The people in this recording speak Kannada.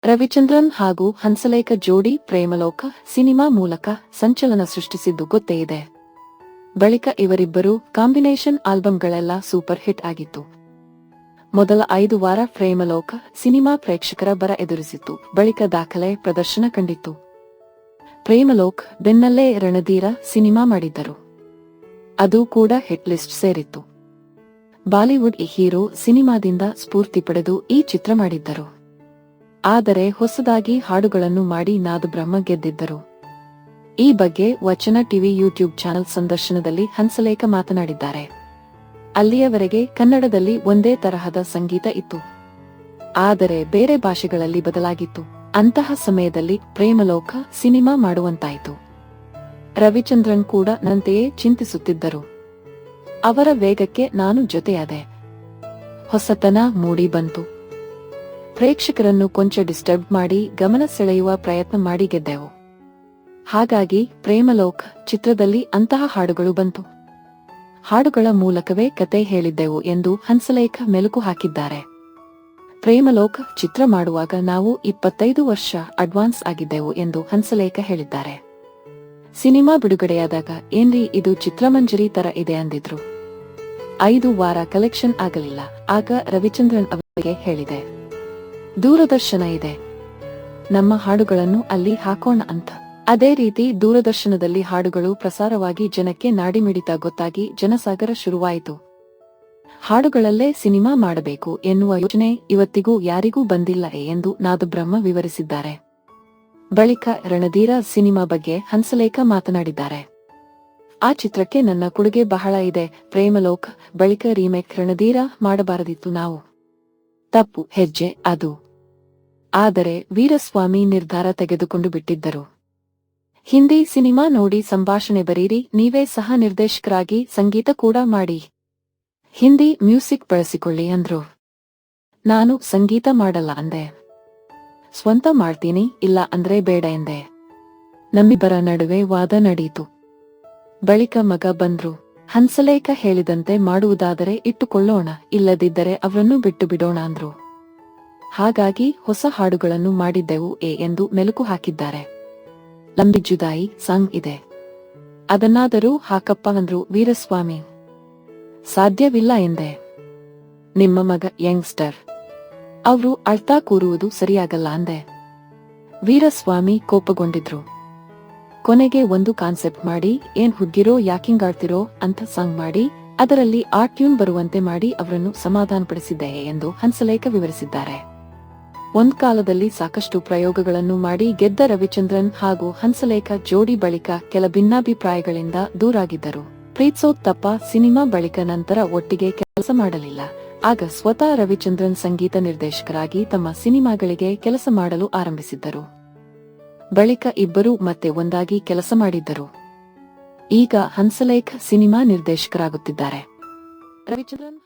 ರವಿಚಂದ್ರನ್ ಹಾಗೂ ಹಂಸಲೇಖ ಜೋಡಿ ಪ್ರೇಮಲೋಕ ಸಿನಿಮಾ ಮೂಲಕ ಸಂಚಲನ ಸೃಷ್ಟಿಸಿದ್ದು ಗೊತ್ತೇ ಇದೆ. ಬಳಿಕ ಇವರಿಬ್ಬರು ಕಾಂಬಿನೇಷನ್ ಆಲ್ಬಂಗಳೆಲ್ಲ ಸೂಪರ್ ಹಿಟ್ ಆಗಿತ್ತು. ಮೊದಲ 5 ವಾರ ಪ್ರೇಮಲೋಕ ಸಿನಿಮಾ ಪ್ರೇಕ್ಷಕರ ಬರ ಎದುರಿಸಿತ್ತು. ಬಳಿಕ ದಾಖಲೆ ಪ್ರದರ್ಶನ ಕಂಡಿತ್ತು. ಪ್ರೇಮಲೋಕ್ ಬೆನ್ನಲ್ಲೇ ರಣಧೀರ ಸಿನಿಮಾ ಮಾಡಿದ್ದರು. ಅದು ಕೂಡ ಹಿಟ್ ಲಿಸ್ಟ್ ಸೇರಿತ್ತು. ಬಾಲಿವುಡ್ ಹೀರೋ ಸಿನಿಮಾದಿಂದ ಸ್ಫೂರ್ತಿ ಪಡೆದು ಈ ಚಿತ್ರ ಮಾಡಿದ್ದರು. ಆದರೆ ಹೊಸದಾಗಿ ಹಾಡುಗಳನ್ನು ಮಾಡಿ ನಾದಬ್ರಹ್ಮ ಗೆದ್ದಿದ್ದರು. ಈ ಬಗ್ಗೆ ವಚನ ಟಿವಿ ಯೂಟ್ಯೂಬ್ ಚಾನೆಲ್ ಸಂದರ್ಶನದಲ್ಲಿ ಹಂಸಲೇಖ ಮಾತನಾಡಿದ್ದಾರೆ. ಅಲ್ಲಿಯವರೆಗೆ ಕನ್ನಡದಲ್ಲಿ ಒಂದೇ ತರಹದ ಸಂಗೀತ ಇತ್ತು. ಆದರೆ ಬೇರೆ ಭಾಷೆಗಳಲ್ಲಿ ಬದಲಾಗಿತ್ತು. ಅಂತಹ ಸಮಯದಲ್ಲಿ ಪ್ರೇಮಲೋಕ ಸಿನಿಮಾ ಮಾಡುವಂತಾಯಿತು. ರವಿಚಂದ್ರನ್ ಕೂಡ ನಂತೆಯೇ ಚಿಂತಿಸುತ್ತಿದ್ದರು. ಅವರ ವೇಗಕ್ಕೆ ನಾನು ಜೊತೆಯಾದೆ. ಹೊಸತನ ಮೂಡಿ ಬಂತು. ಪ್ರೇಕ್ಷಕರನ್ನು ಕೊಂಚ ಡಿಸ್ಟರ್ಬ್ ಮಾಡಿ ಗಮನ ಸೆಳೆಯುವ ಪ್ರಯತ್ನ ಮಾಡಿ ಗೆದ್ದೆವು. ಹಾಗಾಗಿ ಪ್ರೇಮಲೋಕ್ ಚಿತ್ರದಲ್ಲಿ ಅಂತಹ ಹಾಡುಗಳು ಬಂತು. ಹಾಡುಗಳ ಮೂಲಕವೇ ಕತೆ ಹೇಳಿದ್ದೆವು ಎಂದು ಹಂಸಲೇಖ ಮೆಲುಕು ಹಾಕಿದ್ದಾರೆ. ಪ್ರೇಮಲೋಕ್ ಚಿತ್ರ ಮಾಡುವಾಗ ನಾವು 25 ವರ್ಷ ಅಡ್ವಾನ್ಸ್ ಆಗಿದ್ದೆವು ಎಂದು ಹಂಸಲೇಖ ಹೇಳಿದ್ದಾರೆ. ಸಿನಿಮಾ ಬಿಡುಗಡೆಯಾದಾಗ ಏನ್ರಿ ಇದು ಚಿತ್ರಮಂಜರಿ ತರ ಇದೆ ಅಂದಿದ್ರು. 5 ವಾರ ಕಲೆಕ್ಷನ್ ಆಗಲಿಲ್ಲ. ಆಗ ರವಿಚಂದ್ರನ್ ಅವರಿಗೆ ಹೇಳಿದೆ, ದೂರದರ್ಶನ ಇದೆ, ನಮ್ಮ ಹಾಡುಗಳನ್ನು ಅಲ್ಲಿ ಹಾಕೋಣ ಅಂತ. ಅದೇ ರೀತಿ ದೂರದರ್ಶನದಲ್ಲಿ ಹಾಡುಗಳು ಪ್ರಸಾರವಾಗಿ ಜನಕ್ಕೆ ನಾಡಿಮಿಡಿತ ಗೊತ್ತಾಗಿ ಜನಸಾಗರ ಶುರುವಾಯಿತು. ಹಾಡುಗಳಲ್ಲೇ ಸಿನಿಮಾ ಮಾಡಬೇಕು ಎನ್ನುವ ಯೋಚನೆ ಇವತ್ತಿಗೂ ಯಾರಿಗೂ ಬಂದಿಲ್ಲ ಎಂದು ನಾದಬ್ರಹ್ಮ ವಿವರಿಸಿದ್ದಾರೆ. ಬಳಿಕ ರಣಧೀರ ಸಿನಿಮಾ ಬಗ್ಗೆ ಹಂಸಲೇಖ ಮಾತನಾಡಿದ್ದಾರೆ. ಆ ಚಿತ್ರಕ್ಕೆ ನನ್ನ ಕೊಡುಗೆ ಬಹಳ ಇದೆ. ಪ್ರೇಮಲೋಕ್ ಬಳಿಕ ರೀಮೇಕ್ ರಣಧೀರ ಮಾಡಬಾರದಿತ್ತು ನಾವು. ತಪ್ಪು ಹೆಜ್ಜೆ ಅದು. ಆದರೆ ವೀರಸ್ವಾಮಿ ನಿರ್ಧಾರ ತೆಗೆದುಕೊಂಡು ಬಿಟ್ಟಿದ್ದರು. ಹಿಂದಿ ಸಿನಿಮಾ ನೋಡಿ ಸಂಭಾಷಣೆ ಬರೀರಿ, ನೀವೇ ಸಹ ನಿರ್ದೇಶಕರಾಗಿ ಸಂಗೀತ ಕೂಡ ಮಾಡಿ, ಹಿಂದಿ ಮ್ಯೂಸಿಕ್ ಬಳಸಿಕೊಳ್ಳಿ ಅಂದ್ರು. ನಾನು ಸಂಗೀತ ಮಾಡಲ್ಲ ಅಂದೆ. ಸ್ವಂತ ಮಾಡ್ತೀನಿ, ಇಲ್ಲ ಅಂದ್ರೆ ಬೇಡ ಎಂದೆ. ನಮ್ಮಿಬ್ಬರ ನಡುವೆ ವಾದ ನಡೆಯಿತು. ಬಳಿಕ ಮಗ ಬಂದ್ರು. ಹಂಸಲೇಖ ಹೇಳಿದಂತೆ ಮಾಡುವುದಾದರೆ ಇಟ್ಟುಕೊಳ್ಳೋಣ, ಇಲ್ಲದಿದ್ದರೆ ಅವರನ್ನು ಬಿಟ್ಟು ಬಿಡೋಣ ಅಂದ್ರು. ಹಾಗಾಗಿ ಹೊಸ ಹಾಡುಗಳನ್ನು ಮಾಡಿದ್ದೆವು ಎಂದು ಮೆಲುಕು ಹಾಕಿದ್ದಾರೆ. ಲಂಬಿ ಜುದಾಯಿ ಸಾಂಗ್ ಇದೆ, ಅದನ್ನಾದರೂ ಹಾಕಪ್ಪ ಅಂದ್ರು ವೀರಸ್ವಾಮಿ. ಸಾಧ್ಯವಿಲ್ಲ ಎಂದೆ. ನಿಮ್ಮ ಮಗ ಯಂಗ್ಸ್ಟರ್, ಅವರು ಅಳ್ತಾ ಕೂರುವುದು ಸರಿಯಾಗಲ್ಲ ಅಂದೆ. ವೀರಸ್ವಾಮಿ ಕೋಪಗೊಂಡಿದ್ರು. ಕೊನೆಗೆ ಒಂದು ಕಾನ್ಸೆಪ್ಟ್ ಮಾಡಿ, ಏನ್ ಹುಡ್ಗಿರೋ ಯಾಕಿಂಗಾಡ್ತಿರೋ ಅಂತ ಸಾಂಗ್ ಮಾಡಿ ಅದರಲ್ಲಿ ಆ ಟ್ಯೂನ್ ಬರುವಂತೆ ಮಾಡಿ ಅವರನ್ನು ಸಮಾಧಾನಪಡಿಸಿದ್ದೆ ಎಂದು ಹಂಸಲೇಖ ವಿವರಿಸಿದ್ದಾರೆ. ಒಂದ್ ಕಾಲದಲ್ಲಿ ಸಾಕಷ್ಟು ಪ್ರಯೋಗಗಳನ್ನು ಮಾಡಿ ಗೆದ್ದ ರವಿಚಂದ್ರನ್ ಹಾಗೂ ಹಂಸಲೇಖ ಜೋಡಿ ಬಳಿಕ ಕೆಲ ಭಿನ್ನಾಭಿಪ್ರಾಯಗಳಿಂದ ದೂರಾಗಿದ್ದರು. ಪ್ರೀತ್ಸೋದ್ ತಪ್ಪ ಸಿನಿಮಾ ಬಳಿಕ ನಂತರ ಒಟ್ಟಿಗೆ ಕೆಲಸ ಮಾಡಲಿಲ್ಲ. ಆಗ ಸ್ವತಃ ರವಿಚಂದ್ರನ್ ಸಂಗೀತ ನಿರ್ದೇಶಕರಾಗಿ ತಮ್ಮ ಸಿನಿಮಾಗಳಿಗೆ ಕೆಲಸ ಮಾಡಲು ಆರಂಭಿಸಿದ್ದರು. ಬಳಿಕ ಇಬ್ಬರು ಮತ್ತೆ ಒಂದಾಗಿ ಕೆಲಸ ಮಾಡಿದ್ದರು. ಈಗ ಹಂಸಲೇಖ ಸಿನಿಮಾ ನಿರ್ದೇಶಕರಾಗುತ್ತಿದ್ದಾರೆ. ರವಿಚಂದ್ರನ್